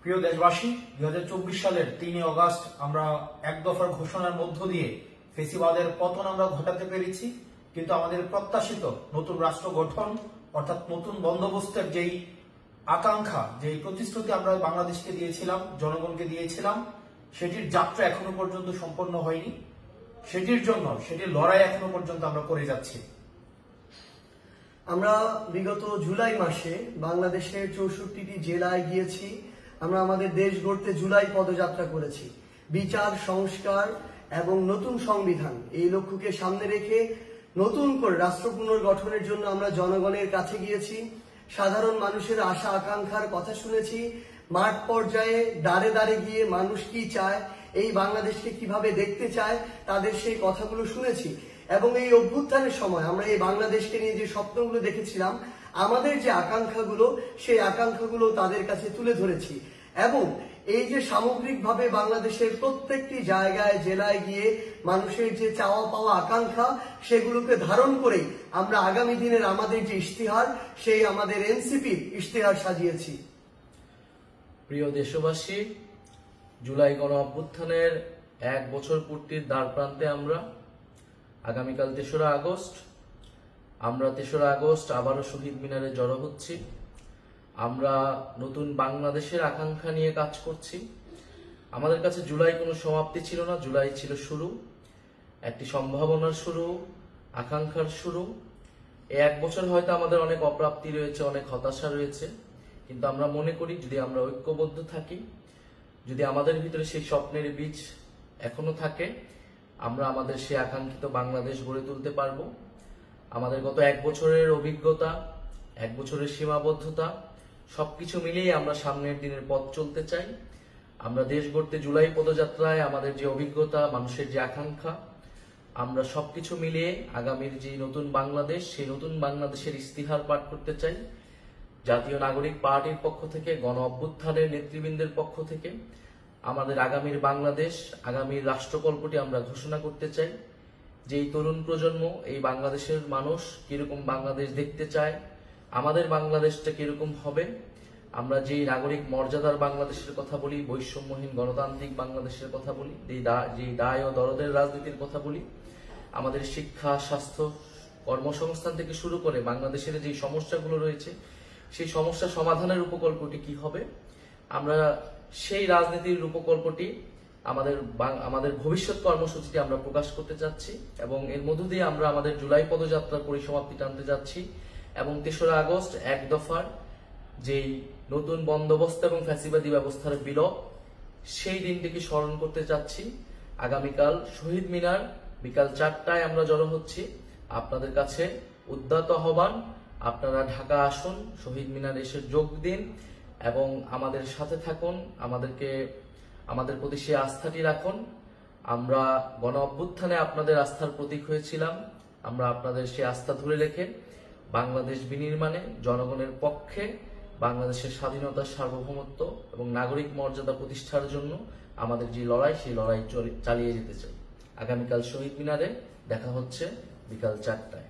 প্রিয় দেশবাসী, 2024 সালের 3 অগস্ট আমরা এক দফার ঘোষণার মধ্য দিয়ে ফেসিবাদের পতন আমরা ঘটাতে পেরেছি। কিন্তু আমাদের প্রত্যাশিত নতুন রাষ্ট্র গঠন অর্থাৎ নতুন বন্দোবস্তের যেই আকাঙ্ক্ষা, যেই প্রতিশ্রুতি আমরা বাংলাদেশকে দিয়েছিলাম, জনগণকে দিয়েছিলাম, সেটির যাত্রা এখনো পর্যন্ত সম্পন্ন হয়নি। সেটির লড়াই এখনো পর্যন্ত আমরা করে যাচ্ছি। আমরা বিগত জুলাই মাসে বাংলাদেশের 64টি জেলায় গিয়েছি। আমরা আমাদের দেশ গড়তে জুলাই পদযাত্রা করেছি। বিচার, সংস্কার এবং নতুন সংবিধান এই লক্ষ্যকে সামনে রেখে নতুন করে রাষ্ট্র পুনর্গঠনের জন্য আমরা জনগণের কাছে গিয়েছি। সাধারণ মানুষের আশা আকাঙ্ক্ষার কথা শুনেছি। মাঠ পর্যায়ে দাঁড়ে দাঁড়ে গিয়ে মানুষ কি চায়, এই বাংলাদেশকে কিভাবে দেখতে চায়, তাদের সেই কথাগুলো শুনেছি। এবং এই অভ্যুত্থানের সময় আমরা এই বাংলাদেশকে নিয়ে যে স্বপ্নগুলো দেখেছিলাম, আমাদের যে আকাঙ্ক্ষাগুলো, সেই আকাঙ্ক্ষাগুলো তাদের কাছে তুলে ধরেছি। এবং এই যে সামগ্রিকভাবে বাংলাদেশের প্রত্যেকটি জায়গায়, জেলায় গিয়ে মানুষের যে চাওয়া পাওয়া আকাঙ্ক্ষা, সেগুলোকে ধারণ করেই আমরা আগামী দিনের আমাদের যে ইশতেহার, সেই আমাদের এনসিপির ইশতেহার সাজিয়েছি। প্রিয় দেশবাসী, জুলাই গণ অভ্যুত্থানের 1 বছর পূর্তির দ্বার প্রান্তে আমরা। আগামীকাল 3রা আগস্ট। আমরা 3রা আগস্ট আবারও শহীদ মিনারে জড়ো হচ্ছি। আমরা নতুন বাংলাদেশের আকাঙ্ক্ষা নিয়ে কাজ করছি। আমাদের কাছে জুলাই কোনো সমাপ্তি ছিল না, জুলাই ছিল শুরু, একটি সম্ভাবনার শুরু, আকাঙ্ক্ষার শুরু। এই 1 বছর হয়তো আমাদের অনেক অপ্রাপ্তি রয়েছে, অনেক হতাশা রয়েছে, কিন্তু আমরা মনে করি যদি আমরা ঐক্যবদ্ধ থাকি, যদি আমাদের ভিতরে সেই স্বপ্নের বীজ এখনো থাকে, আমরা আমাদের সেই আকাঙ্ক্ষিত বাংলাদেশ গড়ে তুলতে পারবো। আমাদের গত 1 বছরের অভিজ্ঞতা, 1 বছরের সীমাবদ্ধতা সবকিছু মিলিয়ে আমরা সামনের দিনের পথ চলতে চাই। আমরা দেশ গড়তে জুলাই পদযাত্রায় আমাদের যে অভিজ্ঞতা, মানুষের যে আকাঙ্ক্ষা, আমরা সবকিছু মিলিয়ে আগামীর যে নতুন বাংলাদেশ, সেই নতুন বাংলাদেশের ইশতেহার পাঠ করতে চাই। জাতীয় নাগরিক পার্টির পক্ষ থেকে, গণ অভ্যুত্থানের নেতৃবৃন্দের পক্ষ থেকে আমাদের আগামীর বাংলাদেশ, আগামীর রাষ্ট্রকল্পটি আমরা ঘোষণা করতে চাই। যেই তরুণ প্রজন্ম, এই বাংলাদেশের মানুষ কিরকম বাংলাদেশ দেখতে চায়, আমাদের বাংলাদেশটা কিরকম হবে, আমরা যেই নাগরিক মর্যাদার বাংলাদেশের কথা বলি, বৈষম্যহীন গণতান্ত্রিক বাংলাদেশের কথা বলি, যেই দায় ও দরদের রাজনীতির কথা বলি, আমাদের শিক্ষা, স্বাস্থ্য, কর্মসংস্থান থেকে শুরু করে বাংলাদেশের যে সমস্যাগুলো রয়েছে, সেই সমস্যা সমাধানের উপকল্পটি কি হবে, আমরা সেই রাজনীতির উপকল্পটি আমাদের ভবিষ্যৎ কর্মসূচিটি আমরা প্রকাশ করতে যাচ্ছি। এবং এর মধ্য দিয়ে আমরা আমাদের জুলাই পদযাত্রার পরিসমাপ্তি টানতে যাচ্ছি। এবং 3রা আগস্ট 1 দফার যেই নতুন বন্দোবস্ত এবং ফ্যাসিবাদী ব্যবস্থার বিলোপ, সেই দিনটিকে স্মরণ করতে যাচ্ছি। আগামীকাল শহীদ মিনার বিকাল 4টায় আমরা জড়ো হচ্ছি। আপনাদের কাছে উদ্যত আহ্বান, আপনারা ঢাকা আসুন, শহীদ মিনার এসে যোগ দিন এবং আমাদের সাথে থাকুন, আমাদের প্রতি সেই আস্থাটি রাখুন। আমরা গণ অভ্যুত্থানে আপনাদের আস্থার প্রতীক হয়েছিলাম। আমরা আপনাদের সেই আস্থা ধরে রেখে বাংলাদেশ বিনির্মাণে জনগণের পক্ষে, বাংলাদেশের স্বাধীনতা, সার্বভৌমত্ব এবং নাগরিক মর্যাদা প্রতিষ্ঠার জন্য আমাদের যে লড়াই, সেই লড়াই চালিয়ে যেতে চাই। আগামীকাল শহীদ মিনারে দেখা হচ্ছে বিকাল 4টায়।